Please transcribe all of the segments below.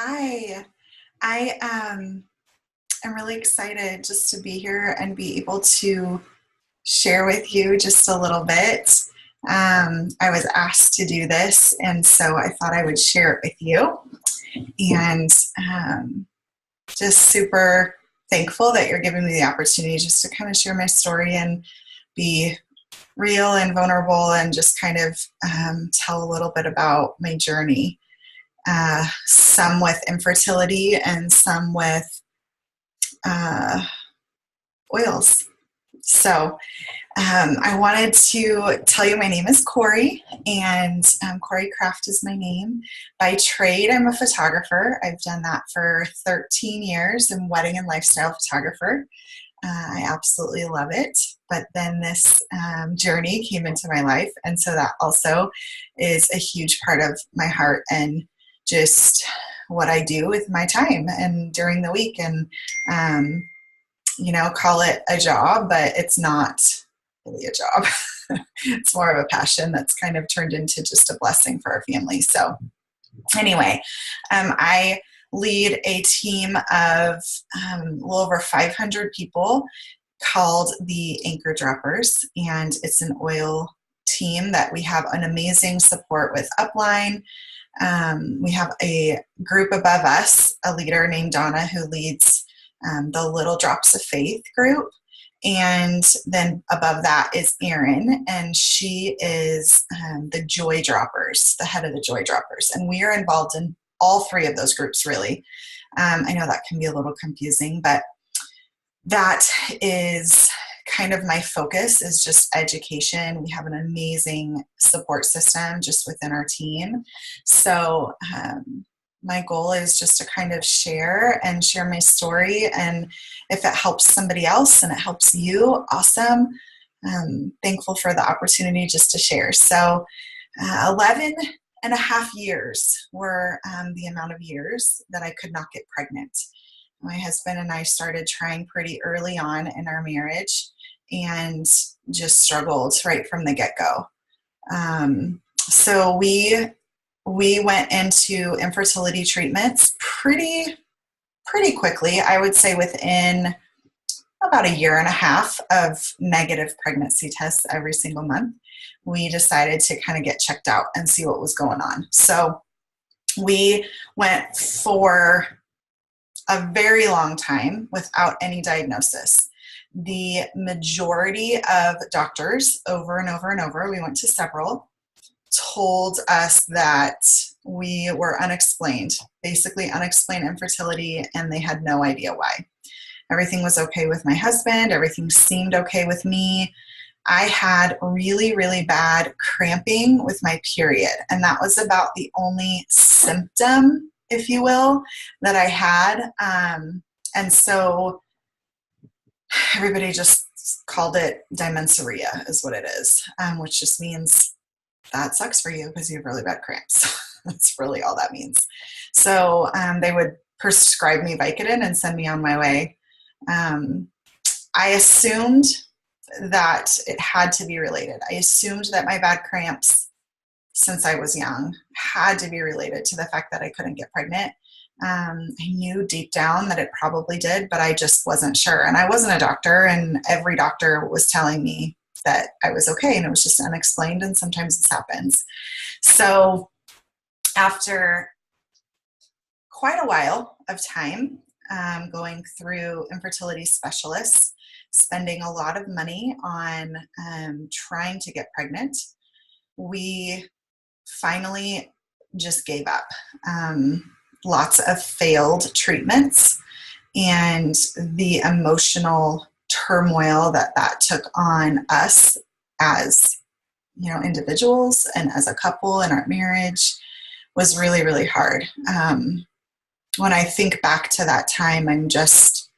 Hi, I am really excited just to be here and be able to share with you just a little bit. I was asked to do this, and so I thought I would share it with you. And just super thankful that you're giving me the opportunity just to kind of share my story and be real and vulnerable and just kind of tell a little bit about my journey. Some with infertility and some with uh, oils. So I wanted to tell you my name is Corey, and Corey Kraft is my name. By trade, I'm a photographer. I've done that for 13 years. I'm wedding and lifestyle photographer. I absolutely love it. But then this journey came into my life, and so that also is a huge part of my heart and just what I do with my time and during the week. And call it a job, but it's not really a job. It's more of a passion that's kind of turned into just a blessing for our family. So anyway, I lead a team of a little over 500 people called the Anchor Droppers, and it's an oil team that we have an amazing support with upline. We have a group above us, a leader named Donna, who leads the Little Drops of Faith group. And then above that is Erin, and she is the Joy Droppers, the head of the Joy Droppers. And we are involved in all three of those groups, really. I know that can be a little confusing, but that is kind of my focus, is just education. We have an amazing support system just within our team. So my goal is just to kind of share my story. And if it helps somebody else and it helps you, awesome. I'm thankful for the opportunity just to share. So 11 and a half years were the amount of years that I could not get pregnant. My husband and I started trying pretty early on in our marriage and just struggled right from the get-go. So we went into infertility treatments pretty quickly. I would say within about a year and a half of negative pregnancy tests every single month, we decided to kind of get checked out and see what was going on. So we went for a very long time without any diagnosis. The majority of doctors over and over and over, we went to several, told us that we were unexplained, basically unexplained infertility, and they had no idea why. Everything was okay with my husband. Everything seemed okay with me. I had really, really bad cramping with my period, and that was about the only symptom, if you will, that I had. And so everybody just called it dimensoria is what it is, which just means that sucks for you because you have really bad cramps. That's really all that means. So they would prescribe me Vicodin and send me on my way. I assumed that it had to be related. I assumed that my bad cramps since I was young had to be related to the fact that I couldn't get pregnant. I knew deep down that it probably did, but I just wasn't sure. And I wasn't a doctor, and every doctor was telling me that I was okay, and it was just unexplained, and sometimes this happens. So after quite a while of time going through infertility specialists, spending a lot of money on trying to get pregnant, we finally just gave up. Lots of failed treatments, and the emotional turmoil that took on us as individuals and as a couple in our marriage was really, really hard. When I think back to that time, I'm just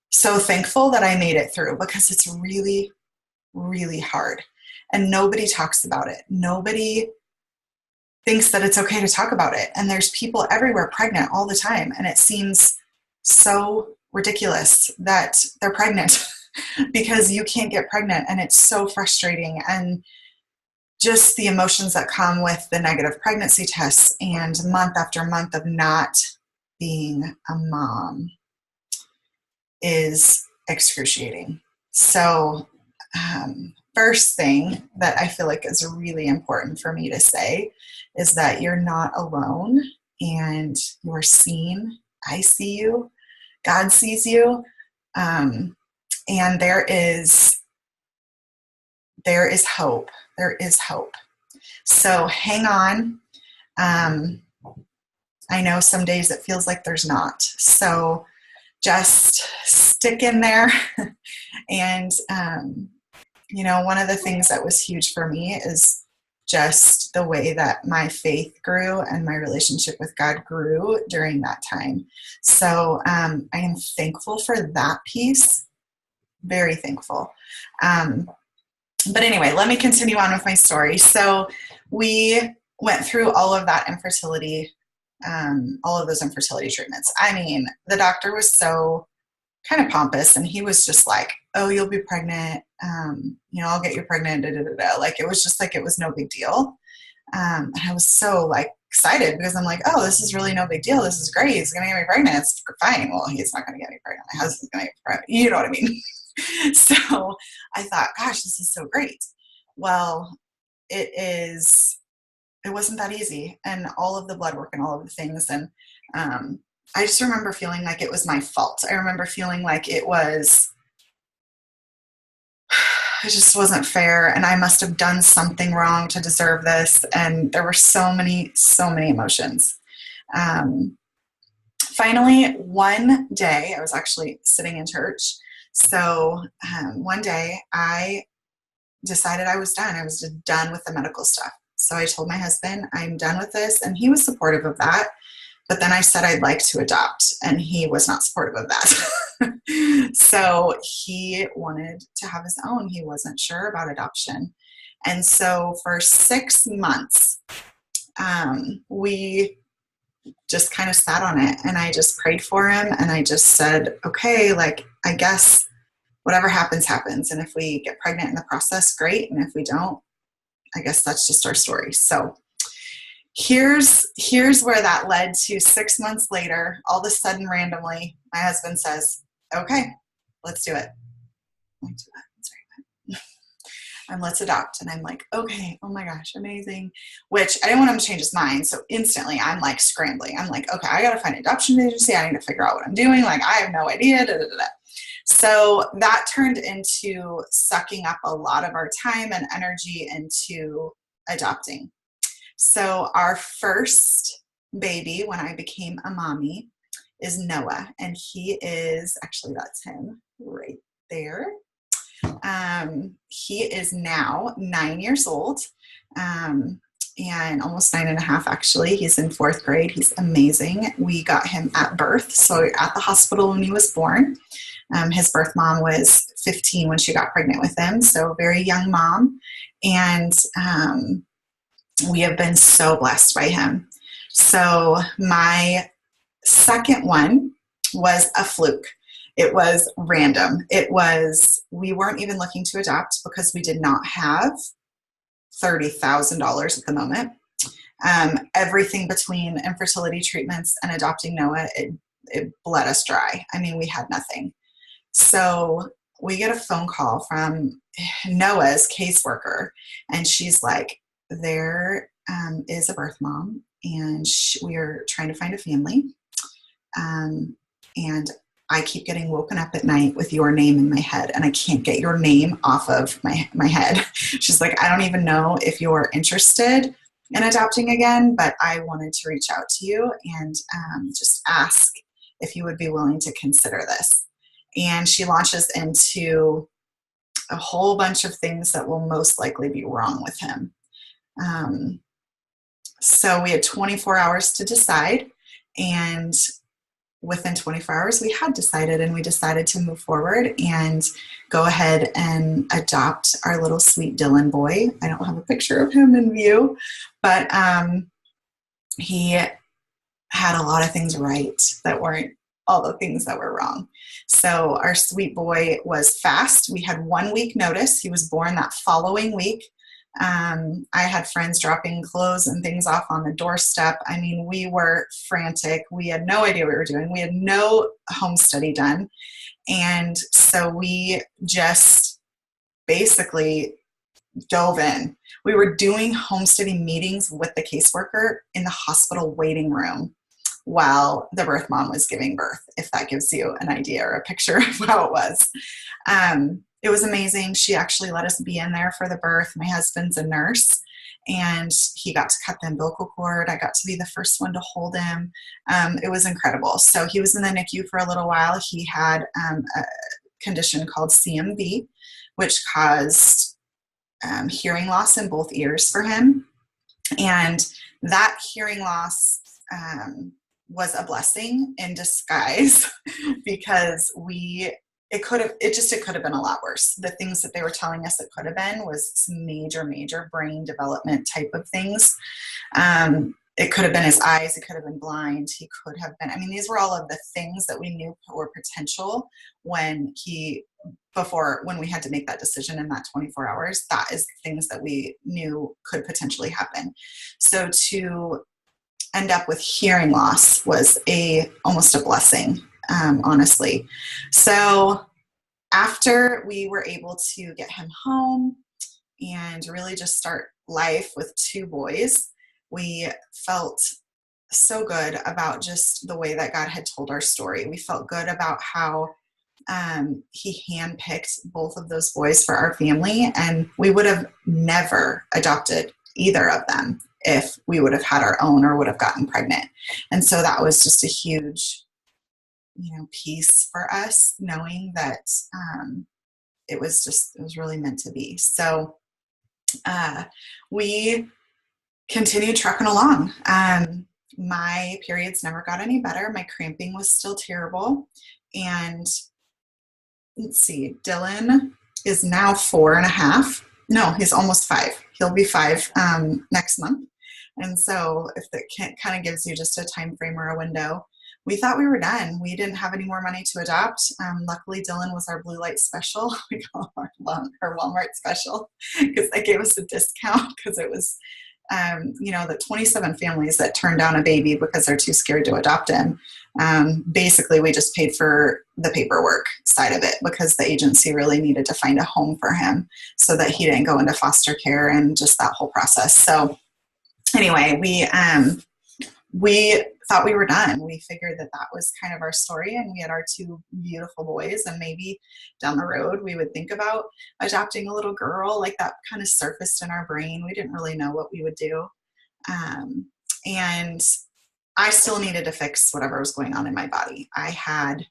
so thankful that I made it through, because it's really, really hard, and nobody talks about it. Nobody thinks that it's okay to talk about it. And there's people everywhere pregnant all the time, and it seems so ridiculous that they're pregnant because you can't get pregnant, and it's so frustrating. And just the emotions that come with the negative pregnancy tests and month after month of not being a mom is excruciating. So, first thing that I feel like is really important for me to say is that you're not alone and you're seen. I see you. God sees you. And there is hope. There is hope. So hang on. I know some days it feels like there's not. So just stick in there. And, one of the things that was huge for me is just the way that my faith grew and my relationship with God grew during that time. So I am thankful for that piece. Very thankful. But anyway, let me continue on with my story. So we went through all of that infertility, all of those infertility treatments. I mean, the doctor was so kind of pompous, and he was just like, oh, you'll be pregnant. I'll get you pregnant. Da, da, da, da. Like, it was just like, it was no big deal. And I was so like excited because I'm like, oh, this is really no big deal. This is great. He's going to get me pregnant. It's fine. Well, he's not going to get me pregnant. My husband's going to get me pregnant. You know what I mean? So I thought, gosh, this is so great. Well, it wasn't that easy, and all of the blood work and all of the things. And I just remember feeling like it was my fault. I remember feeling like it just wasn't fair, and I must have done something wrong to deserve this. And there were so many emotions. Finally, one day, I was actually sitting in church. So one day I decided I was done. I was done with the medical stuff. So I told my husband, I'm done with this. And he was supportive of that. But then I said I'd like to adopt, and he was not supportive of that. So he wanted to have his own. He wasn't sure about adoption. And so for 6 months, we just kind of sat on it, and I just prayed for him, and I just said, okay, like, I guess whatever happens, happens. And if we get pregnant in the process, great. And if we don't, I guess that's just our story. So here's where that led to. 6 months later, all of a sudden, randomly, my husband says, okay, let's do it. And let's adopt. And I'm like, okay, oh my gosh, amazing. Which I didn't want him to change his mind. So instantly I'm like scrambling. I'm like, okay, I got to find an adoption agency. I need to figure out what I'm doing. Like, I have no idea. Da, da, da, da. So that turned into sucking up a lot of our time and energy into adopting. So our first baby, when I became a mommy, is Noah. And he is, actually, that's him right there. He is now 9 years old, and almost 9.5, actually. He's in 4th grade. He's amazing. We got him at birth. So at the hospital when he was born. His birth mom was 15 when she got pregnant with him. So very young mom. And we have been so blessed by him. So my second one was a fluke. It was random. We weren't even looking to adopt because we did not have $30,000 at the moment. Everything between infertility treatments and adopting Noah, it bled us dry. I mean, we had nothing. So we get a phone call from Noah's caseworker, and she's like, there is a birth mom, and we're trying to find a family. And I keep getting woken up at night with your name in my head, and I can't get your name off of my head. She's like, I don't even know if you're interested in adopting again, but I wanted to reach out to you and just ask if you would be willing to consider this. And she launches into a whole bunch of things that will most likely be wrong with him. So we had 24 hours to decide, and within 24 hours we had decided, and we decided to move forward and go ahead and adopt our little sweet Dylan boy. I don't have a picture of him in view, but he had a lot of things right that weren't all the things that were wrong. So our sweet boy was fast. We had 1 week notice. He was born that following week. I had friends dropping clothes and things off on the doorstep. I mean, we were frantic. We had no idea what we were doing. We had no home study done. And so we just basically dove in. We were doing home study meetings with the caseworker in the hospital waiting room while the birth mom was giving birth, if that gives you an idea or a picture of how it was. It was amazing. She actually let us be in there for the birth. My husband's a nurse, and he got to cut the umbilical cord. I got to be the first one to hold him. It was incredible. So he was in the NICU for a little while. He had a condition called CMV, which caused hearing loss in both ears for him. And that hearing loss was a blessing in disguise because it could have been a lot worse. The things that they were telling us it could have been was some major brain development type of things. It could have been his eyes. It could have been blind. He could have been, I mean, these were all of the things that we knew were potential when we had to make that decision in that 24 hours. That is things that we knew could potentially happen. So to end up with hearing loss was almost a blessing, honestly. So after we were able to get him home and really just start life with 2 boys, we felt so good about just the way that God had told our story. We felt good about how he handpicked both of those boys for our family, and we would have never adopted either of them if we would have had our own or would have gotten pregnant. And so that was just a huge, piece for us, knowing that it was really meant to be. So we continued trucking along. My periods never got any better. My cramping was still terrible. And let's see, Dylan is now 4.5. No, he's almost 5. He'll be 5 next month. And so if that kind of gives you just a time frame or a window, we thought we were done. We didn't have any more money to adopt. Luckily, Dylan was our blue light special. We call him our Walmart special because they gave us a discount because it was, the 27 families that turned down a baby because they're too scared to adopt him. Basically, we just paid for the paperwork side of it because the agency really needed to find a home for him so that he didn't go into foster care and just that whole process. So anyway, we thought we were done. We figured that was kind of our story, and we had our 2 beautiful boys, and maybe down the road we would think about adopting a little girl. Like that kind of surfaced in our brain. We didn't really know what we would do. And I still needed to fix whatever was going on in my body. I had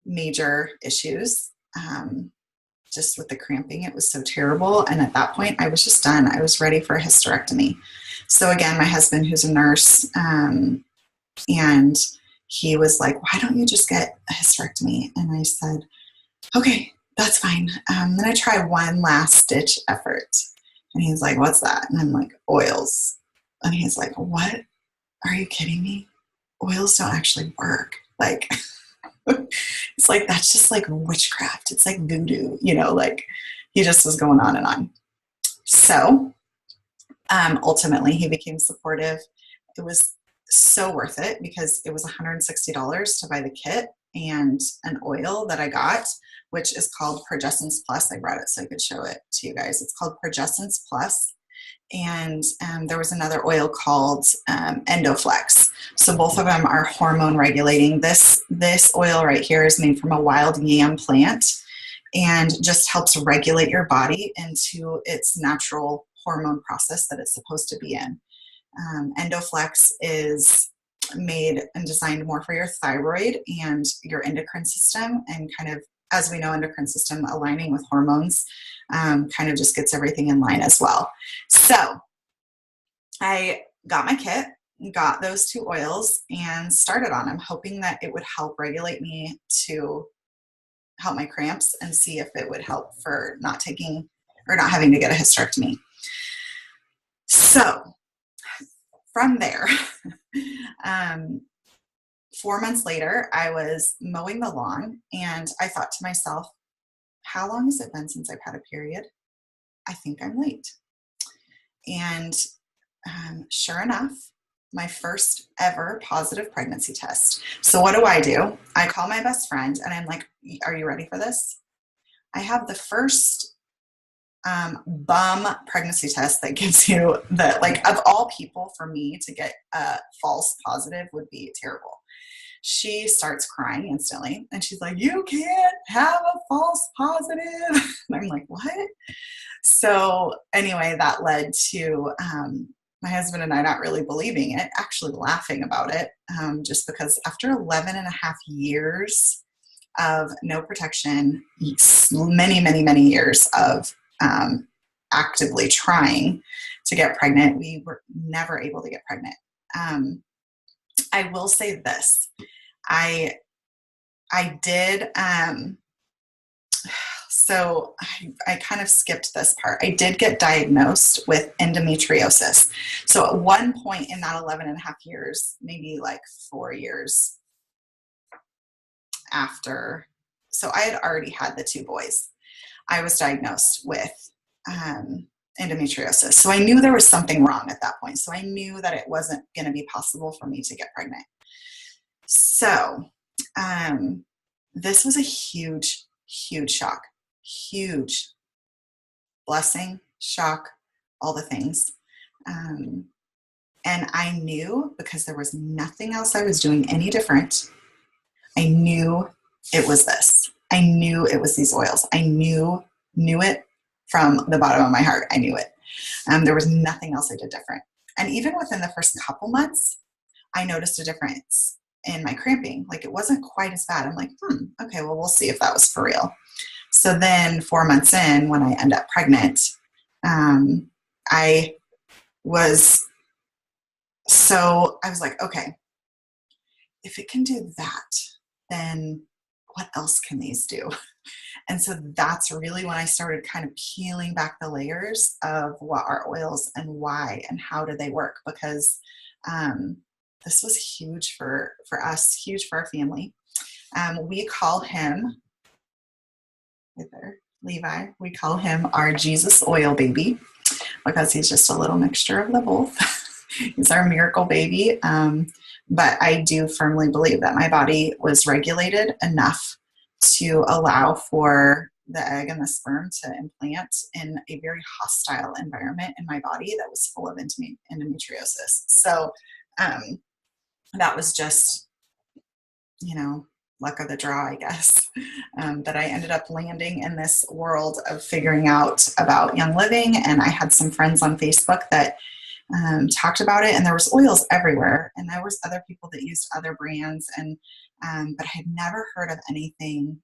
major issues just with the cramping. It was so terrible. And at that point, I was just done. I was ready for a hysterectomy. So again, my husband, who's a nurse, and he was like, why don't you just get a hysterectomy? And I said, okay, that's fine. I'm going to try one last ditch effort. And he's like, what's that? And I'm like, oils. And he's like, what? Are you kidding me? Oils don't actually work. Like, it's like, that's just like witchcraft. It's like voodoo, like he just was going on and on. So ultimately he became supportive. It was so worth it because it was $160 to buy the kit and an oil that I got, which is called Progessence Plus. I brought it so I could show it to you guys. It's called Progessence Plus. And there was another oil called Endoflex. So both of them are hormone regulating. This oil right here is made from a wild yam plant and just helps regulate your body into its natural hormone process that it's supposed to be in. Endoflex is made and designed more for your thyroid and your endocrine system, and kind of, as we know, endocrine system aligning with hormones kind of just gets everything in line as well. So I got my kit, got those 2 oils, and started on them, hoping that it would help regulate me to help my cramps and see if it would help for not having to get a hysterectomy. So from there, 4 months later, I was mowing the lawn, and I thought to myself, how long has it been since I've had a period? I think I'm late. And sure enough, my first ever positive pregnancy test. So what do? I call my best friend and I'm like, are you ready for this? I have the first bum pregnancy test that gives you the, like, of all people, for me to get a false positive would be terrible. She starts crying instantly and she's like, you can't have a false positive. And I'm like, what? So anyway, that led to my husband and I not really believing it, actually laughing about it, just because after 11 and a half years of no protection, many, many, many years of actively trying to get pregnant, we were never able to get pregnant. I will say this. I did, so I kind of skipped this part. I did get diagnosed with endometriosis. So at one point in that 11 and a half years, maybe like 4 years after, so I had already had the 2 boys. I was diagnosed with endometriosis. So I knew there was something wrong at that point. So I knew that it wasn't going to be possible for me to get pregnant. So this was a huge, huge shock. Huge blessing, shock, all the things. And I knew, because there was nothing else I was doing any different, I knew it was this. I knew it was these oils. I knew it from the bottom of my heart. I knew it. There was nothing else I did different. And even within the first couple months, I noticed a difference in my cramping. Like, it wasn't quite as bad. I'm like, okay, well, we'll see if that was for real. So then 4 months in, when I end up pregnant, I was like, okay, if it can do that, then what else can these do? And so that's really when I started kind of peeling back the layers of what are oils and why and how do they work, because this was huge for us, huge for our family. We call him, Levi, we call him our Jesus oil baby, because he's just a little mixture of the both. He's our miracle baby. But I do firmly believe that my body was regulated enough to allow for the egg and the sperm to implant in a very hostile environment in my body that was full of endometriosis. So that was just, luck of the draw, I guess, that I ended up landing in this world of figuring out about Young Living. And I had some friends on Facebook that talked about it, and there was oils everywhere, and there was other people that used other brands, and but I had never heard of anything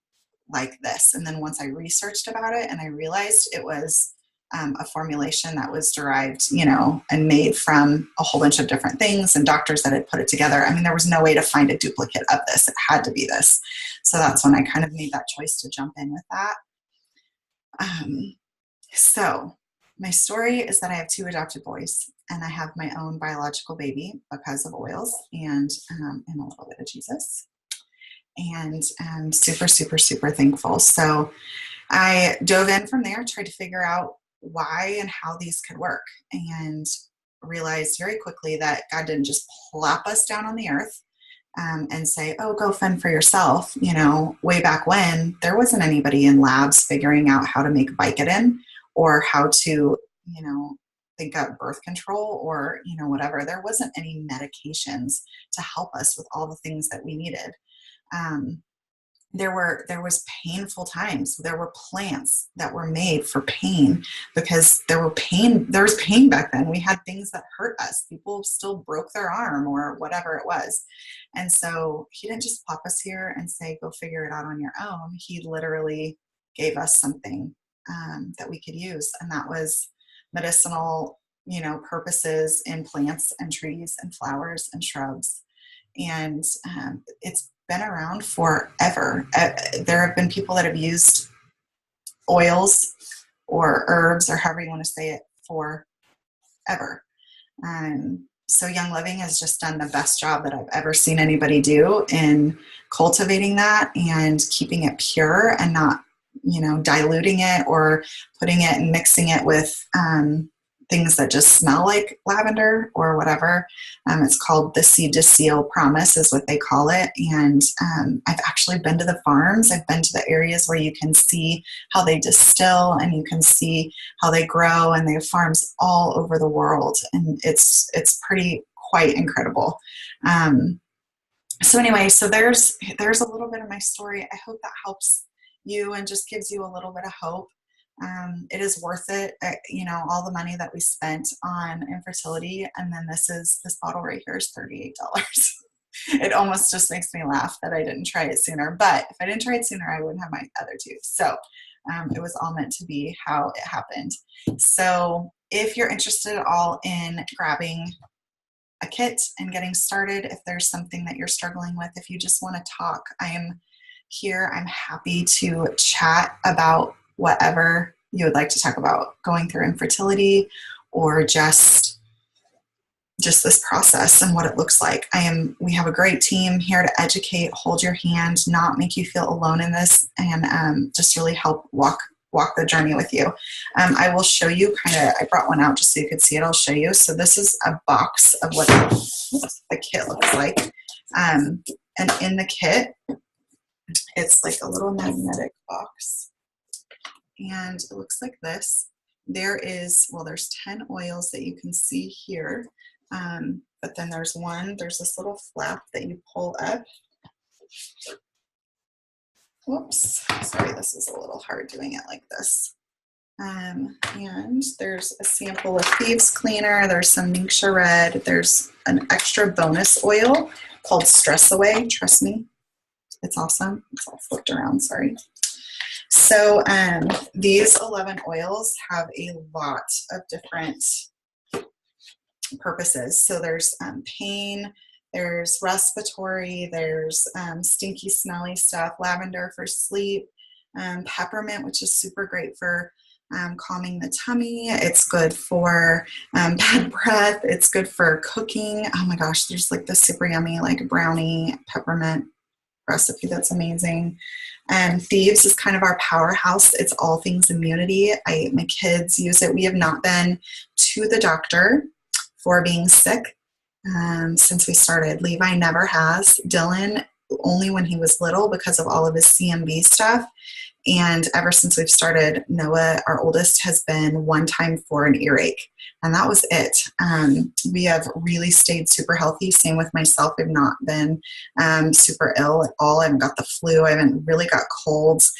like this. And then once I researched about it, and I realized it was a formulation that was derived, and made from a whole bunch of different things, and doctors that had put it together. I mean, there was no way to find a duplicate of this. It had to be this. So that's when I kind of made that choice to jump in with that. So my story is that I have 2 adopted boys, and I have my own biological baby because of oils and a little bit of Jesus. And I'm super, super, super thankful. So I dove in from there, tried to figure out why and how these could work, and realized very quickly that God didn't just plop us down on the earth and say, oh, go fend for yourself. Way back when, there wasn't anybody in labs figuring out how to make Vicodin or how to, think of birth control or, whatever. There wasn't any medications to help us with all the things that we needed. There was painful times. There were plants that were made for pain, because there was pain back then. We had things that hurt us. People still broke their arm or whatever it was. And so he didn't just plop us here and say, go figure it out on your own. He literally gave us something that we could use. And that was medicinal, purposes in plants and trees and flowers and shrubs. And it's been around forever. There have been people that have used oils or herbs, or however you want to say it, forever. So Young Living has just done the best job that I've ever seen anybody do in cultivating that and keeping it pure, and not, diluting it or putting it and mixing it with things that just smell like lavender or whatever. It's called the Seed to Seal Promise is what they call it. And I've actually been to the farms. I've been to the areas where you can see how they distill and you can see how they grow, and they have farms all over the world. And it's pretty quite incredible. So anyway, so there's a little bit of my story. I hope that helps you and just gives you a little bit of hope. It is worth it, all the money that we spent on infertility, and then this bottle right here is $38. It almost just makes me laugh that I didn't try it sooner. But if I didn't try it sooner, I wouldn't have my other two. So it was all meant to be how it happened. So if you're interested at all in grabbing a kit and getting started, if there's something that you're struggling with, if you just want to talk, I am here. I'm happy to chat about whatever you would like to talk about, going through infertility or just this process and what it looks like. We have a great team here to educate, hold your hand, not make you feel alone in this, and just really help walk the journey with you. I will show you I brought one out just so you could see it. I'll show you. So this is a box of what the kit looks like. And in the kit, it's like a little magnetic box. And it looks like this. There's 10 oils that you can see here. But then there's this little flap that you pull up. Whoops, sorry, this is a little hard doing it like this. And there's a sample of Thieves Cleaner, there's some Ningxia Red, there's an extra bonus oil called Stress Away. Trust me, it's awesome. It's all flipped around, sorry. So these 11 oils have a lot of different purposes. So there's pain, there's respiratory, there's stinky, smelly stuff, lavender for sleep, peppermint, which is super great for calming the tummy. It's good for bad breath. It's good for cooking. Oh my gosh, there's like this super yummy like brownie peppermint recipe that's amazing. Thieves is kind of our powerhouse. It's all things immunity. My kids use it. We have not been to the doctor for being sick since we started. Levi never has. Dylan only when he was little because of all of his CMV stuff. And ever since we've started, Noah, our oldest, has been one time for an earache. And that was it. We have really stayed super healthy. Same with myself. I've not been super ill at all. I haven't got the flu. I haven't really got colds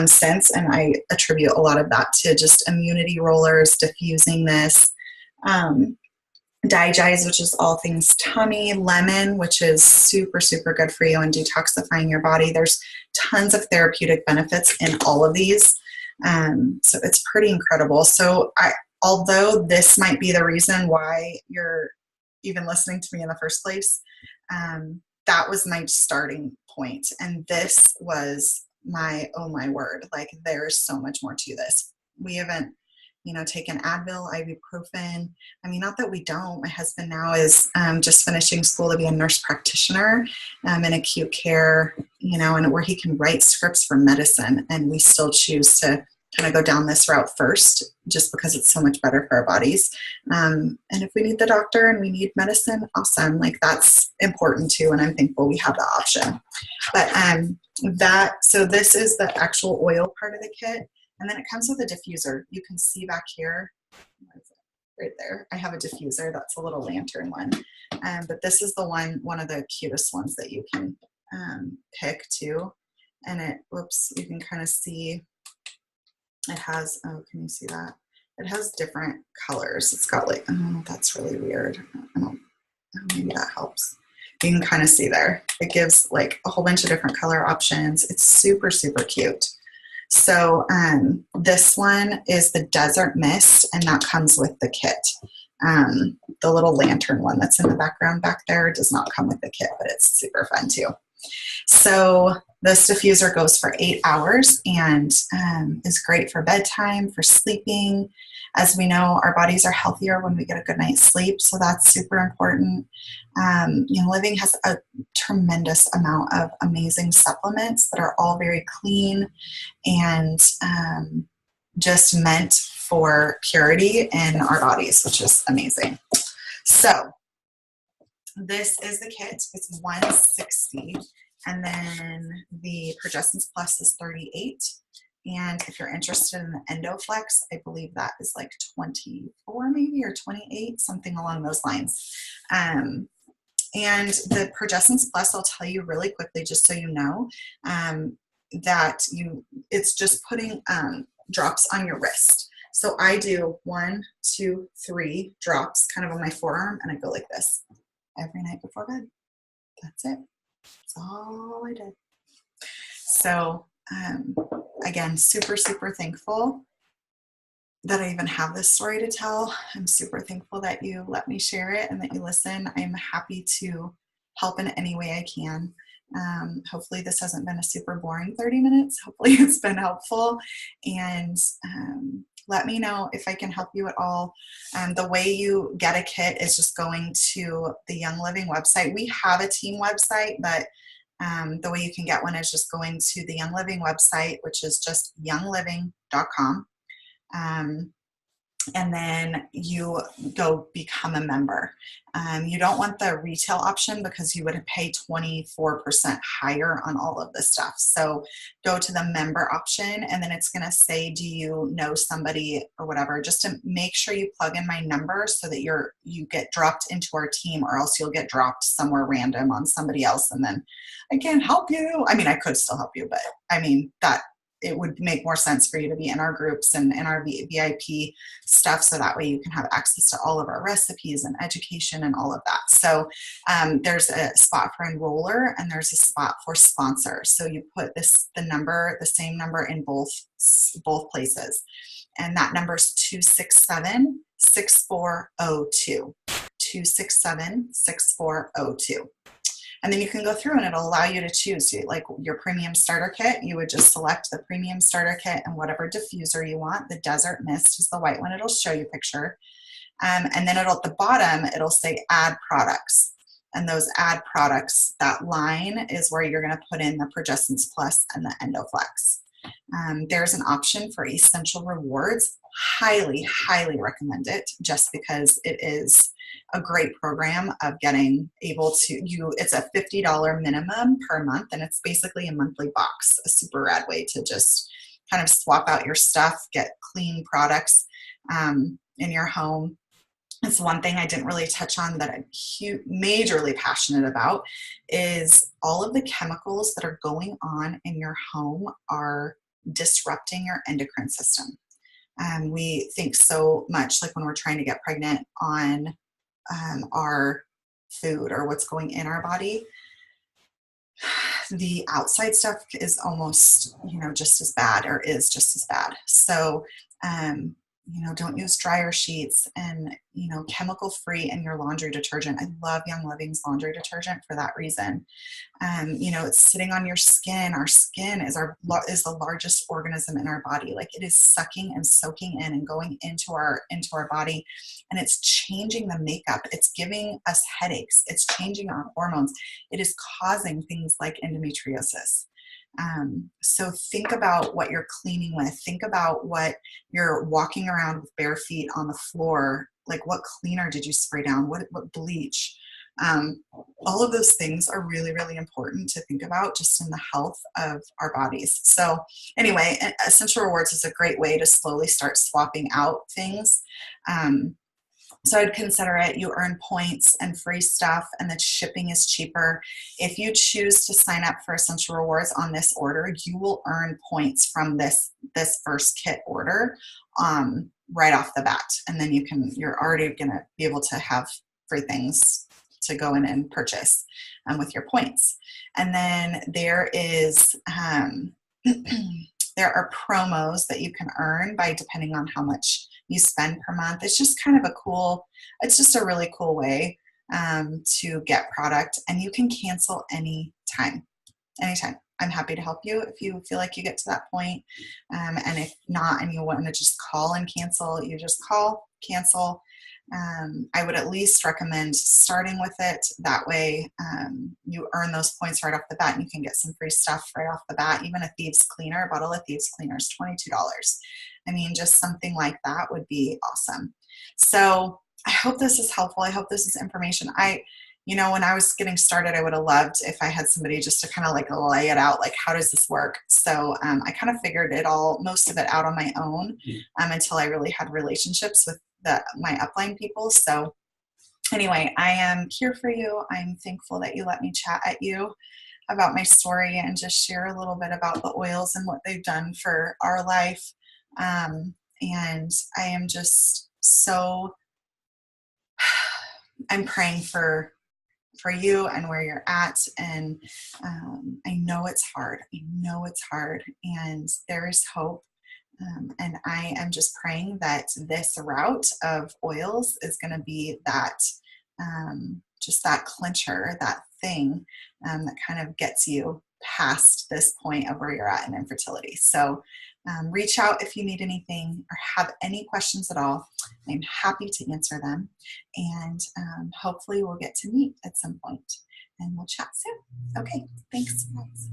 since. And I attribute a lot of that to just immunity rollers, diffusing this. Digest, which is all things tummy, lemon, which is super, super good for you and detoxifying your body. There's tons of therapeutic benefits in all of these. So it's pretty incredible. So although this might be the reason why you're even listening to me in the first place, that was my starting point. And this was oh my word, like there's so much more to this. We haven't taken Advil, ibuprofen. I mean, not that we don't. My husband now is just finishing school to be a nurse practitioner in acute care, and where he can write scripts for medicine. And we still choose to kind of go down this route first, just because it's so much better for our bodies. And if we need the doctor and we need medicine, awesome. Like that's important too. And I'm thankful we have the option. But so this is the actual oil part of the kit. And then it comes with a diffuser. You can see back here, right there, I have a diffuser. That's a little lantern one. But this is one of the cutest ones that you can pick too. And you can kind of see, it has, can you see that? It has different colors. It's got like, oh, that's really weird. Maybe that helps. You can kind of see there. It gives like a whole bunch of different color options. It's super, super cute. So this one is the Desert Mist, and that comes with the kit. The little lantern one that's in the background back there does not come with the kit, but it's super fun too. So this diffuser goes for 8 hours and is great for bedtime, for sleeping. As we know, our bodies are healthier when we get a good night's sleep, so that's super important. Living has a tremendous amount of amazing supplements that are all very clean and just meant for purity in our bodies, which is amazing. So this is the kit. It's $160, and then the Progestins Plus is $38. And if you're interested in the EndoFlex, I believe that is like 24 maybe, or 28, something along those lines. And the Progestins Plus, I'll tell you really quickly, just so you know, that it's just putting drops on your wrist. So I do 1, 2, 3 drops kind of on my forearm, and I go like this every night before bed. That's it. That's all I did. So again, super, super thankful that I even have this story to tell. I'm super thankful that you let me share it and that you listen. I'm happy to help in any way I can. Hopefully this hasn't been a super boring 30 minutes. Hopefully it's been helpful, and let me know if I can help you at all. The way you get a kit is just going to the Young Living website. We have a team website, but the way you can get one is just going to the Young Living website, which is just youngliving.com. And then you go become a member. You don't want the retail option because you would pay 24% higher on all of this stuff. So go to the member option, and then it's going to say, do you know somebody or whatever, just to make sure you plug in my number so that you get dropped into our team, or else you'll get dropped somewhere random on somebody else. And then I can't help you. I mean, I could still help you, but I mean, that it would make more sense for you to be in our groups and in our VIP stuff, so that way you can have access to all of our recipes and education and all of that. So there's a spot for enroller, and there's a spot for sponsor. So you put the same number in both places, and that number is 267-6402. 267-6402. And then you can go through and it'll allow you to choose, like your premium starter kit. You would just select the premium starter kit and whatever diffuser you want. The Desert Mist is the white one. It'll show you a picture. And then at the bottom, it'll say add products. And those add products, that line is where you're going to put in the Progestins Plus and the EndoFlex. There's an option for essential rewards. Highly, highly recommend it, just because it is a great program of getting able to, it's a $50 minimum per month, and it's basically a monthly box, a super rad way to just kind of swap out your stuff, get clean products in your home. It's one thing I didn't really touch on that I'm majorly passionate about, is all of the chemicals that are going on in your home are disrupting your endocrine system. We think so much, like when we're trying to get pregnant, on our food or what's going in our body. The outside stuff is almost, just as bad, or is just as bad. So, don't use dryer sheets and, chemical free in your laundry detergent. I love Young Living's laundry detergent for that reason. It's sitting on your skin. Our skin is the largest organism in our body. Like, it is sucking and soaking in and going into our body, and it's changing the makeup. It's giving us headaches. It's changing our hormones. It is causing things like endometriosis. So think about what you're cleaning with. Think about what you're walking around with bare feet on the floor. Like, what cleaner did you spray down? What bleach? All of those things are really, really important to think about just in the health of our bodies. So anyway, Essential Rewards is a great way to slowly start swapping out things. So I'd consider it. You earn points and free stuff, and the shipping is cheaper. If you choose to sign up for Essential Rewards on this order, you will earn points from this first kit order right off the bat. And then you're already going to be able to have free things to go in and purchase with your points. And then there are promos that you can earn by depending on how much you spend per month. It's just kind of it's just a really cool way to get product, and you can cancel anytime. I'm happy to help you if you feel like you get to that point. And if not, and you want to just call and cancel, you just call, cancel. I would at least recommend starting with it. That way you earn those points right off the bat and you can get some free stuff right off the bat. Even a Thieves Cleaner, a bottle of Thieves Cleaner is $22. I mean, just something like that would be awesome. So I hope this is helpful. I hope this is information. When I was getting started, I would have loved if I had somebody just to kind of like lay it out, like, how does this work? So I kind of figured most of it out on my own until I really had relationships with my upline people. So anyway, I am here for you. I'm thankful that you let me chat at you about my story and just share a little bit about the oils and what they've done for our life. And I am just I'm praying for you and where you're at. And I know it's hard. And there is hope. And I am just praying that this route of oils is going to be that, just that clincher, that thing that kind of gets you past this point of where you're at in infertility. So reach out if you need anything or have any questions at all. I'm happy to answer them. And hopefully we'll get to meet at some point and we'll chat soon. Okay, thanks, guys.